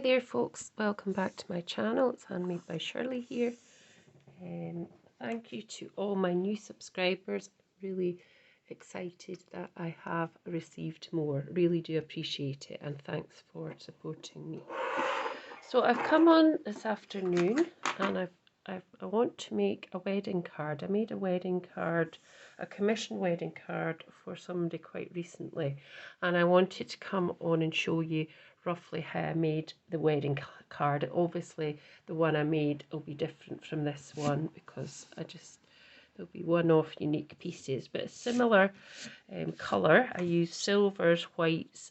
Hi there folks, welcome back to my channel. It's Handmade by Shirley here. Thank you to all my new subscribers. Really excited that I have received more. Really do appreciate it, and thanks for supporting me. So I've come on this afternoon and I want to make a wedding card. I made a wedding card, a commission wedding card for somebody quite recently, and I wanted to come on and show you roughly how I made the wedding card. Obviously the one I made will be different from this one because there'll be one-off unique pieces, but a similar colour. I used silvers, whites,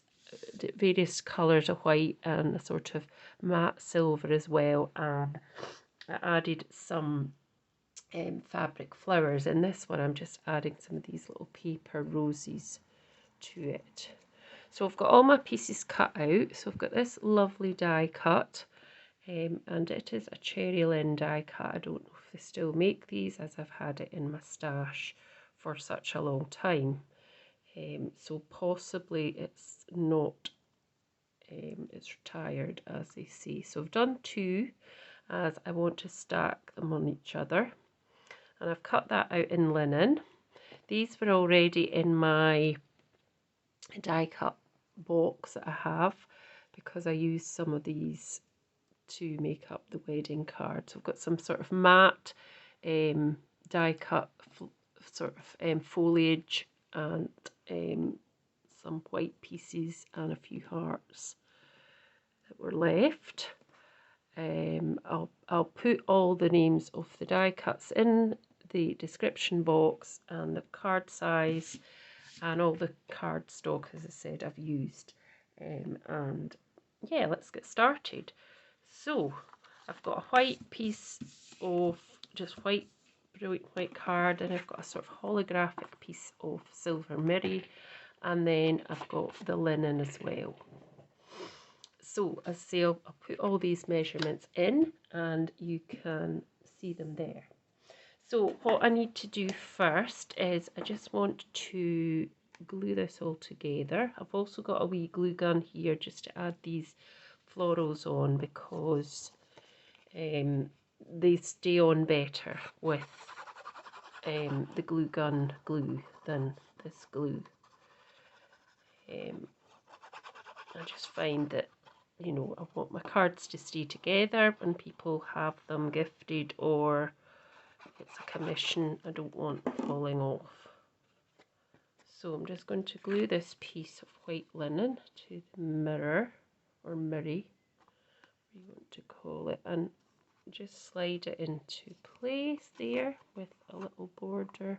various colours of white and a sort of matte silver as well, and I added some fabric flowers. In this one I'm just adding some of these little paper roses to it. So I've got all my pieces cut out. So I've got this lovely die cut, and it is a Cherry Lynn die cut. I don't know if they still make these, as I've had it in my stash for such a long time. So possibly it's not, it's retired, as they say. So I've done two, as I want to stack them on each other, and I've cut that out in linen. These were already in my die cut box that I have, because I used some of these to make up the wedding card. So I've got some sort of matte die cut foliage, and some white pieces and a few hearts that were left. I'll put all the names of the die cuts in the description box, and the card size and all the cardstock, as I said, I've used. And yeah, let's get started. So I've got a white piece of just white, brilliant white card, and I've got a sort of holographic piece of silver Mirri, and then I've got the linen as well. So as I say, I'll put all these measurements in and you can see them there. So what I need to do first is I just want to glue this all together. I've also got a wee glue gun here just to add these florals on, because they stay on better with the glue gun glue than this glue. I just find that, you know, I want my cards to stay together when people have them gifted, or it's a commission. I don't want falling off. So I'm just going to glue this piece of white linen to the mirror, or Mirri, what you want to call it, and just slide it into place there with a little border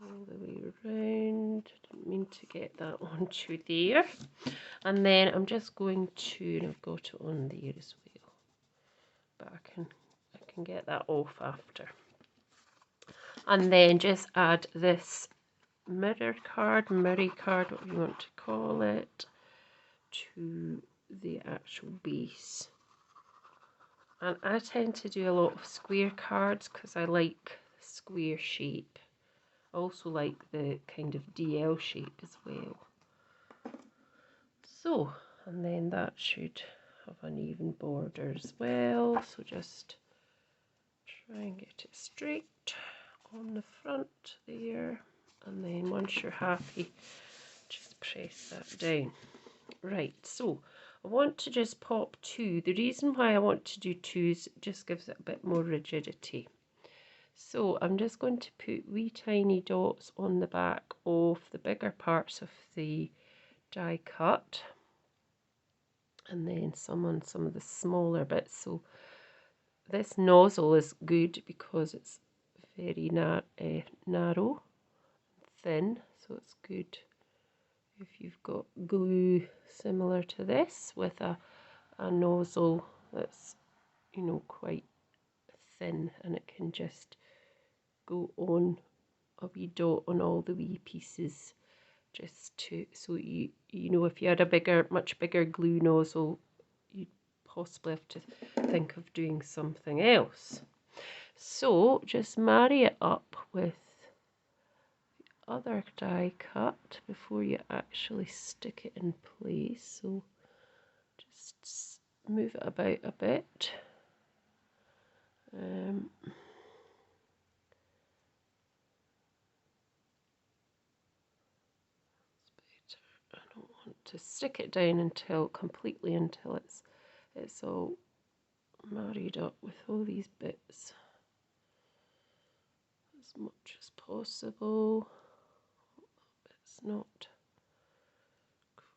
all the way around. Didn't mean to get that onto there. And then I'm just going to, and I've got it on there as well, but I can get that off after. And then just add this Mirri card, what you want to call it, to the actual base. And I tend to do a lot of square cards because I like the square shape. I also like the kind of DL shape as well. So, and then that should have an even border as well. So just try and get it straight on the front there. And then once you're happy, just press that down. Right, so I want to just pop two. The reason why I want to do two is it just gives it a bit more rigidity. So I'm just going to put wee tiny dots on the back of the bigger parts of the die cut, and then some on some of the smaller bits. So this nozzle is good because it's very narrow, thin, so it's good if you've got glue similar to this with a nozzle that's, you know, quite thin, and it can just go on a wee dot on all the wee pieces, just to, so you know, if you had a much bigger glue nozzle, you'd possibly have to think of doing something else. So just marry it up with the other die cut before you actually stick it in place. So just move it about a bit. I don't want to stick it down until completely until it's all married up with all these bits as much as possible. It's not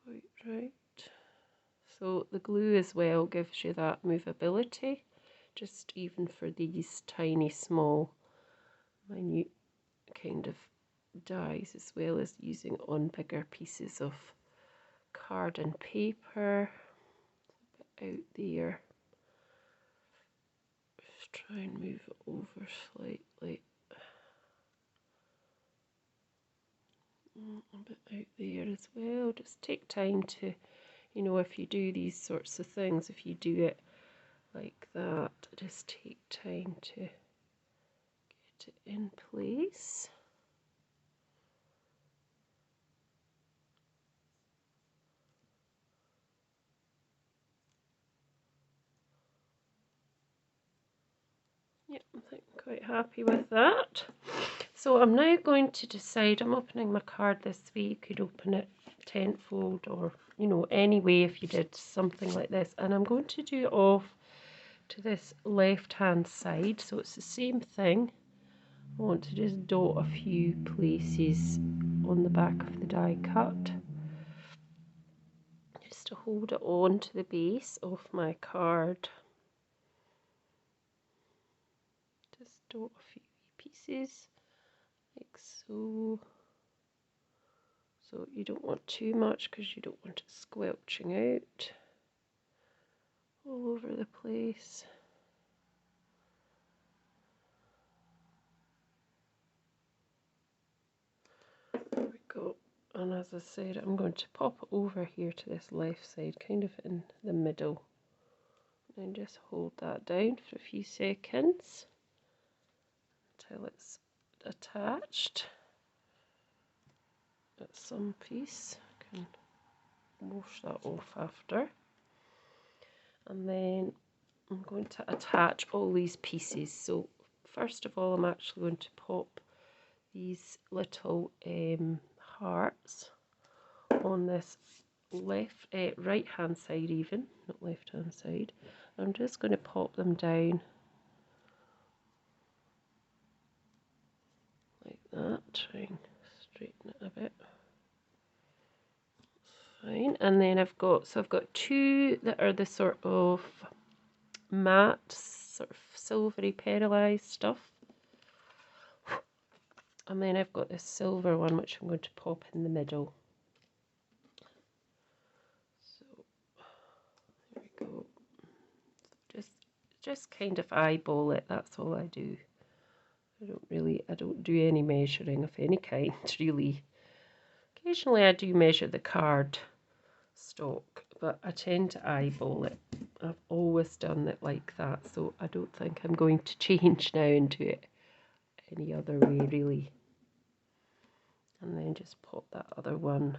quite right. So the glue as well gives you that movability, just even for these tiny, small, minute kind of dies, as well as using on bigger pieces of card and paper. A bit out there. Just try and move it over slightly. A bit out there as well. Just take time to, you know, if you do these sorts of things, if you do it like that, just take time to get it in place. Yep, I think I'm quite happy with that. So I'm now going to decide, I'm opening my card this way. You could open it tenfold, or, you know, any way if you did something like this. And I'm going to do it off to this left hand side, so it's the same thing. I want to just dot a few places on the back of the die cut, just to hold it on to the base of my card. Just dot a few pieces like so. So you don't want too much because you don't want it squelching out all over the place. There we go. And as I said, I'm going to pop it over here to this left side, kind of in the middle. And just hold that down for a few seconds until it's attached at some piece. I can wash that off after. And then I'm going to attach all these pieces. So first of all, I'm actually going to pop these little hearts on this right hand side, even not left hand side. I'm just going to pop them down like that, try and straighten it a bit. Fine. And then I've got two that are the sort of matte, sort of silvery pearlized stuff. And then I've got this silver one, which I'm going to pop in the middle. So there we go. Just kind of eyeball it. That's all I do. I don't do any measuring of any kind, really. Occasionally I do measure the card stock, but I tend to eyeball it. I've always done it like that, so I don't think I'm going to change now and do it any other way, really. And then just pop that other one.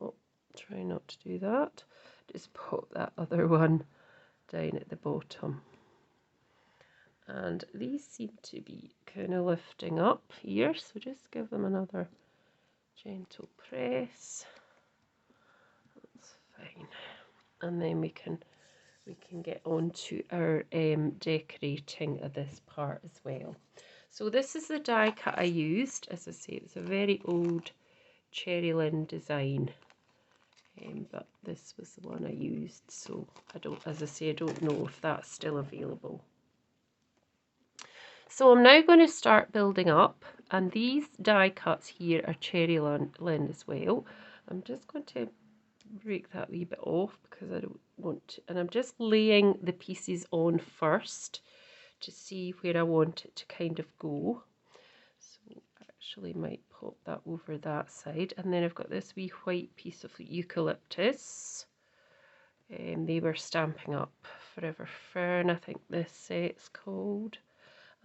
Oh, try not to do that. Just pop that other one down at the bottom. And these seem to be kind of lifting up here, so just give them another gentle press. That's fine. And then we can get on to our decorating of this part as well. So this is the die cut I used. As I say, it's a very old Cherry Lynn design, but this was the one I used. So I don't know if that's still available. So I'm now going to start building up, and these die cuts here are Cherry Lynn as well. I'm just going to break that wee bit off because I don't want to, and I'm just laying the pieces on first to see where I want it to kind of go. So I actually might pop that over that side, and then I've got this wee white piece of eucalyptus. They were Stampin' Up! Forever Fern, I think this set's called.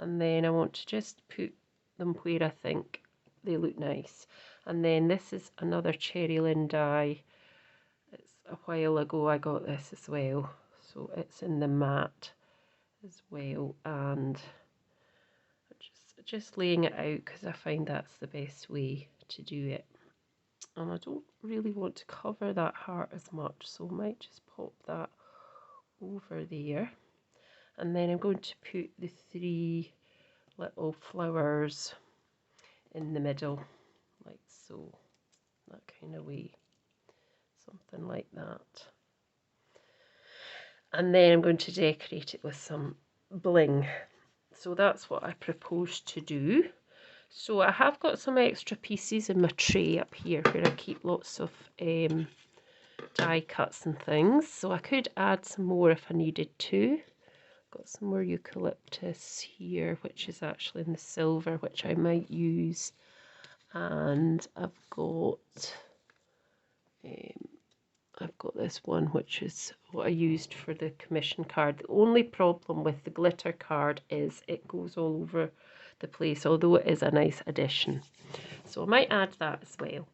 And then I want to just put them where I think they look nice. And then this is another Cherry Lynn die. It's a while ago I got this as well. so it's in the matte as well, and just laying it out because I find that's the best way to do it. And I don't really want to cover that heart as much, so I might just pop that over there. And then I'm going to put the 3 little flowers in the middle, like so, that kind of way, something like that. And then I'm going to decorate it with some bling. So that's what I propose to do. So I have got some extra pieces in my tray up here where I keep lots of die cuts and things. So I could add some more if I needed to. Got some more eucalyptus here, which is actually in the silver, which I might use. And I've got this one, which is what I used for the commission card. The only problem with the glitter card is it goes all over the place, although it is a nice addition. So I might add that as well.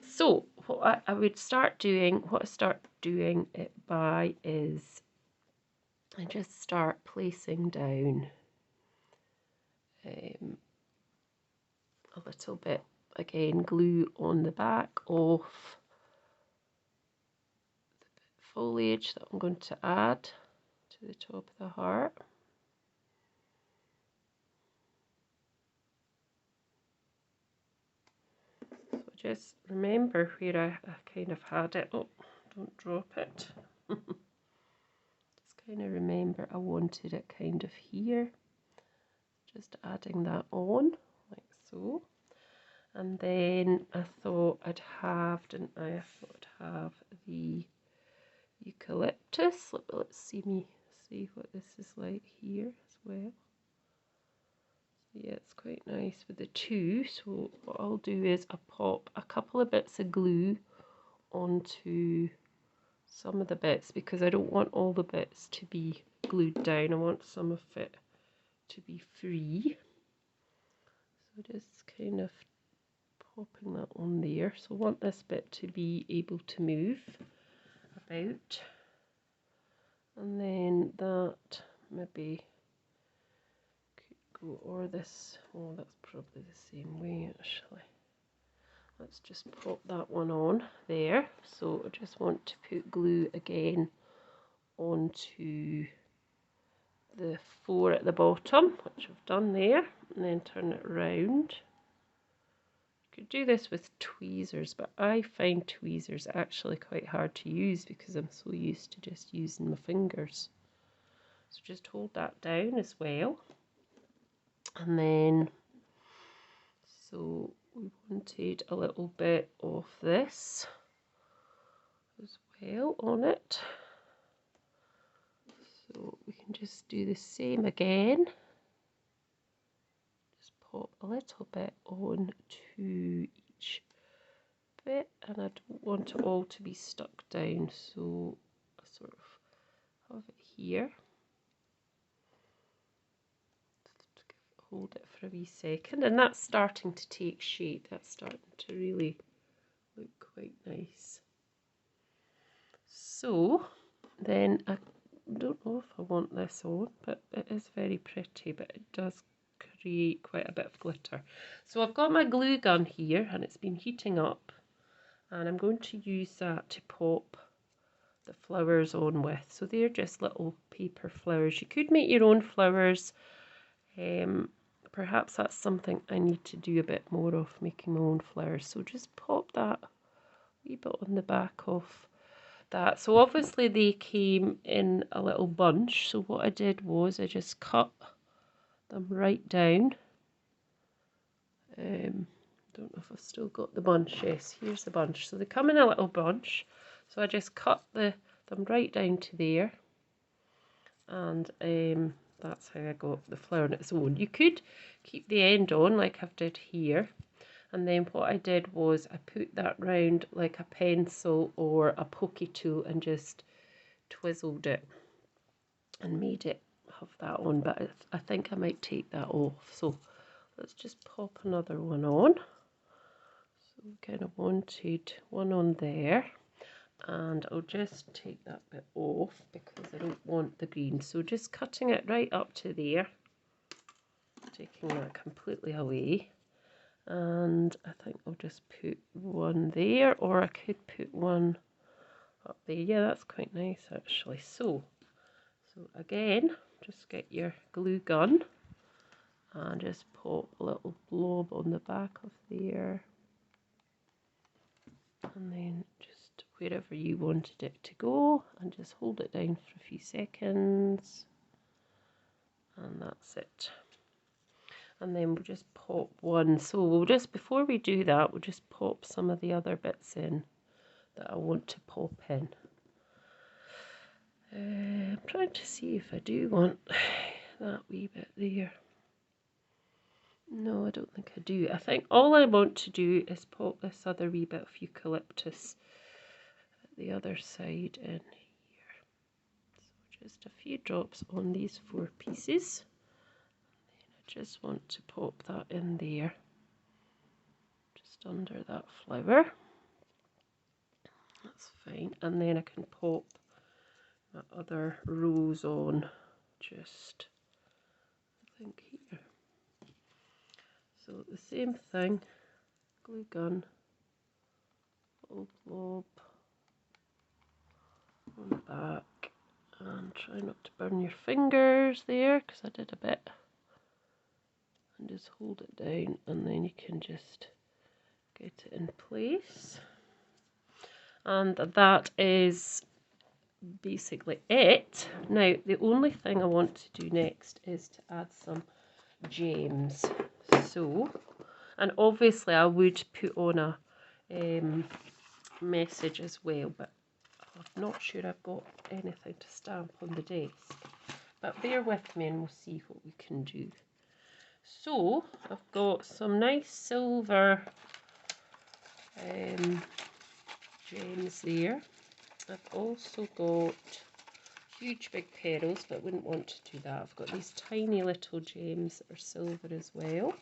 So what I start doing it by is I just start placing down a little bit, again, glue on the back of the foliage that I'm going to add to the top of the heart. So just remember where I kind of had it. Oh, don't drop it. Just kind of remember I wanted it kind of here. Just adding that on like so. And then I thought I'd have, didn't I? I thought I'd have the eucalyptus. Let's see what this is like here as well. So yeah, it's quite nice with the 2. So what I'll do is I'll pop a couple of bits of glue onto some of the bits because I don't want all the bits to be glued down. I want some of it to be free. So just kind of popping that on there. So I want this bit to be able to move about. And then that maybe could go, or this, oh, that's probably the same way actually. Let's just pop that one on there. So I just want to put glue again onto the 4 at the bottom, which I've done there, and then turn it around. You could do this with tweezers, but I find tweezers actually quite hard to use because I'm so used to just using my fingers. So just hold that down as well. And then, so we wanted a little bit of this as well on it. So we can just do the same again. Just pop a little bit on to each bit, and I don't want it all to be stuck down, so I sort of have it here. Just hold it for a wee second, and that's starting to take shape. That's starting to really look quite nice. So then I don't know if I want this on, but it is very pretty, but it does create quite a bit of glitter. So I've got my glue gun here and it's been heating up, and I'm going to use that to pop the flowers on with. So they're just little paper flowers. You could make your own flowers. Perhaps that's something I need to do a bit more of, making my own flowers. So just pop that wee bit on the back of that. So obviously they came in a little bunch, so what I did was I just cut them right down. Don't know if I've still got the bunch. Yes, here's the bunch. So they come in a little bunch, so I just cut them right down to there, and that's how I got the flower on its own. You could keep the end on like I've did here, and then what I did was I put that round like a pencil or a pokey tool and just twizzled it and made it have that on, but I think I might take that off. So let's just pop another one on. So we kind of wanted one on there. and I'll just take that bit off because I don't want the green. So just cutting it right up to there, taking that completely away. And I think I'll just put one there, or I could put one up there. Yeah, that's quite nice actually. So again, just get your glue gun and just pop a little blob on the back of there, and then just wherever you wanted it to go, and just hold it down for a few seconds, and that's it. And then we'll just pop one. So we'll just, before we do that, we'll just pop some of the other bits in that I want to pop in. I'm trying to see if I do want that wee bit there. No, I don't think I do. I think all I want to do is pop this other wee bit of eucalyptus at the other side in here. So just a few drops on these 4 pieces. And then I just want to pop that in there, just under that flower. That's fine. And then I can pop my other rose on, just I think here. So the same thing, glue gun, little blob on the back, and try not to burn your fingers there because I did a bit, and just hold it down, and then you can just get it in place. And that is basically it. Now the only thing I want to do next is to add some gems. So, and obviously I would put on a message as well, but I'm not sure I've got anything to stamp on the desk. But bear with me and we'll see what we can do. So I've got some nice silver gems there. I've also got huge big pearls, but I wouldn't want to do that. I've got these tiny little gems that are silver as well.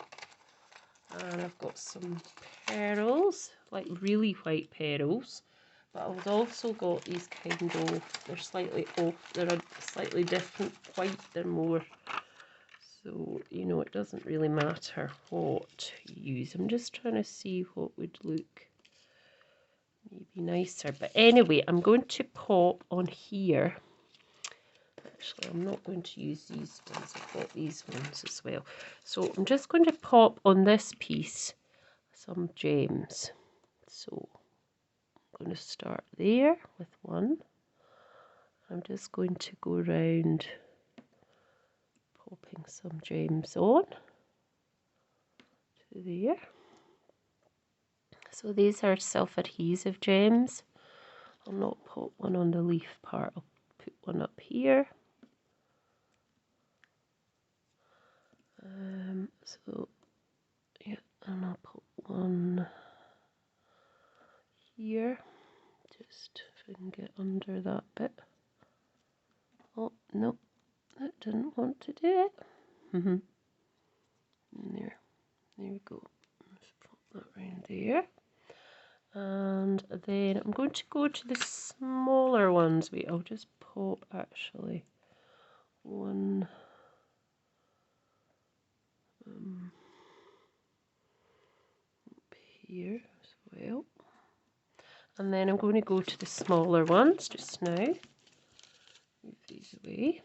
And I've got some pearls, like really white pearls. But I've also got these kind of, they're slightly off, they're a slightly different white, they're more, so, you know, it doesn't really matter what you use. I'm just trying to see what would look maybe nicer. But anyway, I'm going to pop on here. Actually, I'm not going to use these ones. I've got these ones as well. So I'm just going to pop on this piece some gems. So I'm going to start there with one. I'm just going to go around popping some gems on to there. So these are self-adhesive gems. I'll not put one on the leaf part. I'll put one up here. So yeah, and I'll put one here. Just if I can get under that bit. Oh no, that didn't want to do it. There we go. Let's pop that around there. And then I'm going to go to the smaller ones. Wait, I'll just pop actually one up here as well. And then I'm going to go to the smaller ones just now. Move these away.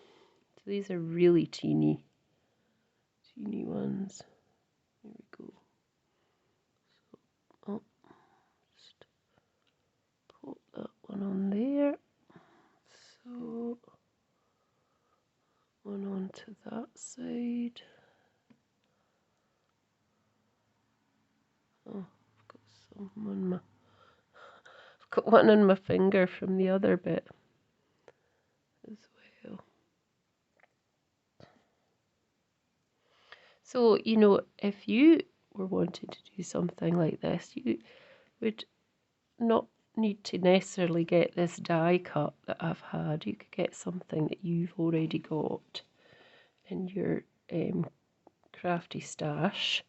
So these are really teeny ones. There we go. So, oh, just pop that one on there. So, one onto that side. Oh, I've got some on my, I've got one on my finger from the other bit as well. So, you know, if you were wanting to do something like this, you would not need to necessarily get this die cut that I've had. You could get something that you've already got in your crafty stash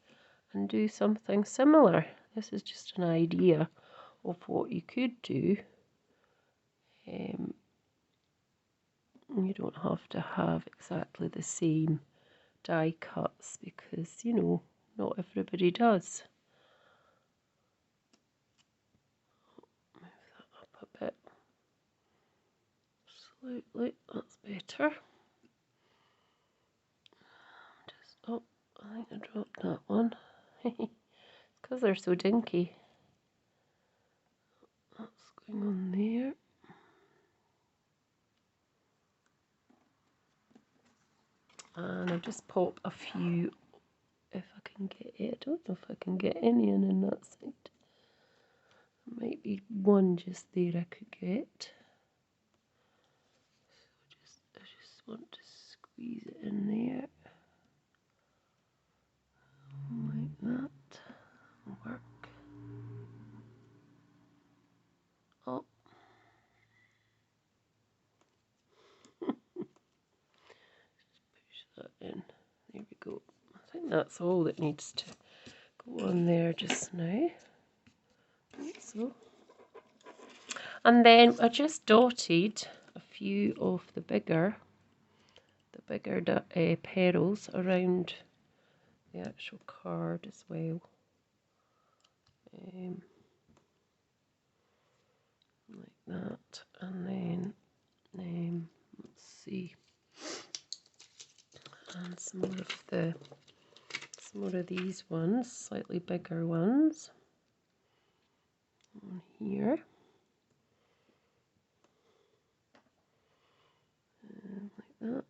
and do something similar. This is just an idea of what you could do You don't have to have exactly the same die cuts because, you know, not everybody does. Move that up a bit. Slightly, that's better. Just, oh, I think I dropped that one. It's because they're so dinky. That's going on there. And I'll just pop a few if I can get it. I don't know if I can get any in that side. There might be one just there I could get. So I just want to squeeze it in there. Like that. Work. Oh. Push that in. There we go. I think that's all that needs to go on there just now. Like so. And then I just dotted a few of the bigger petals around the actual card as well. Like that. And then, let's see. And some more of these ones, slightly bigger ones on here. Like that.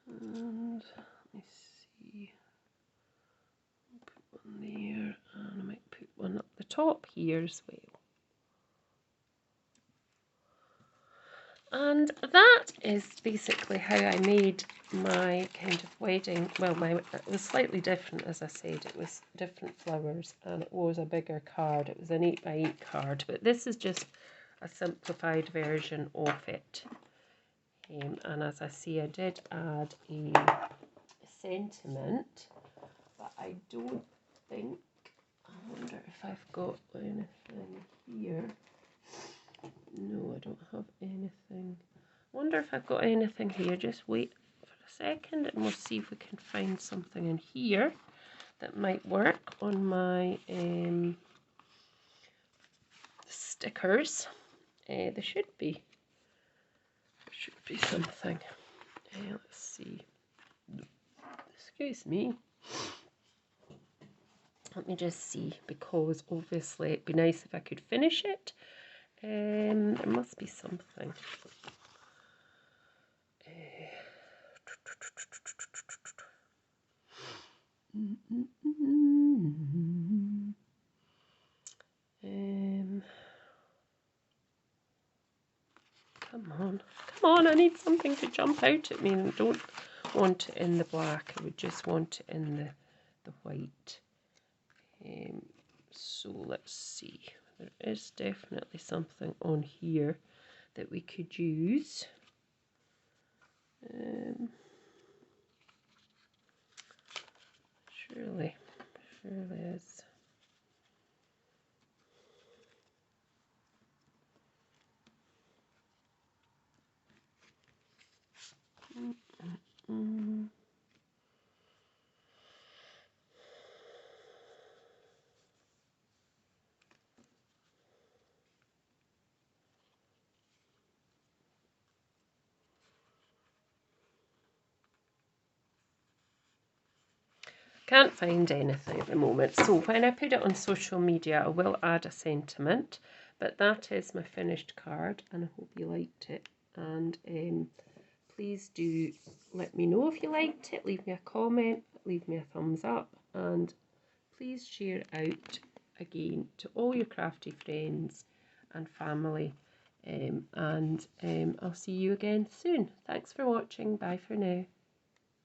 And let me see. I'll put one there, and I might put one up the top here as well. And that is basically how I made my kind of wedding. Well, it was slightly different, as I said. It was different flowers, and it was a bigger card. It was an 8x8 card, but this is just a simplified version of it. And as I say, I did add a sentiment, but I don't think, I wonder if I've got anything here. No, I don't have anything. I wonder if I've got anything here. Just wait for a second and we'll see if we can find something in here that might work on my stickers. There should be something. Let's see. Excuse me. Let me just see, because obviously it'd be nice if I could finish it. There must be something. Come on, I need something to jump out at me. I don't want it in the black, I would just want it in the white. So let's see, there is definitely something on here that we could use. Surely is. Can't find anything at the moment. So when I put it on social media, I will add a sentiment. But that is my finished card, and I hope you liked it. And please do let me know if you liked it. Leave me a comment, leave me a thumbs up, and please share out again to all your crafty friends and family. I'll see you again soon. Thanks for watching. Bye for now.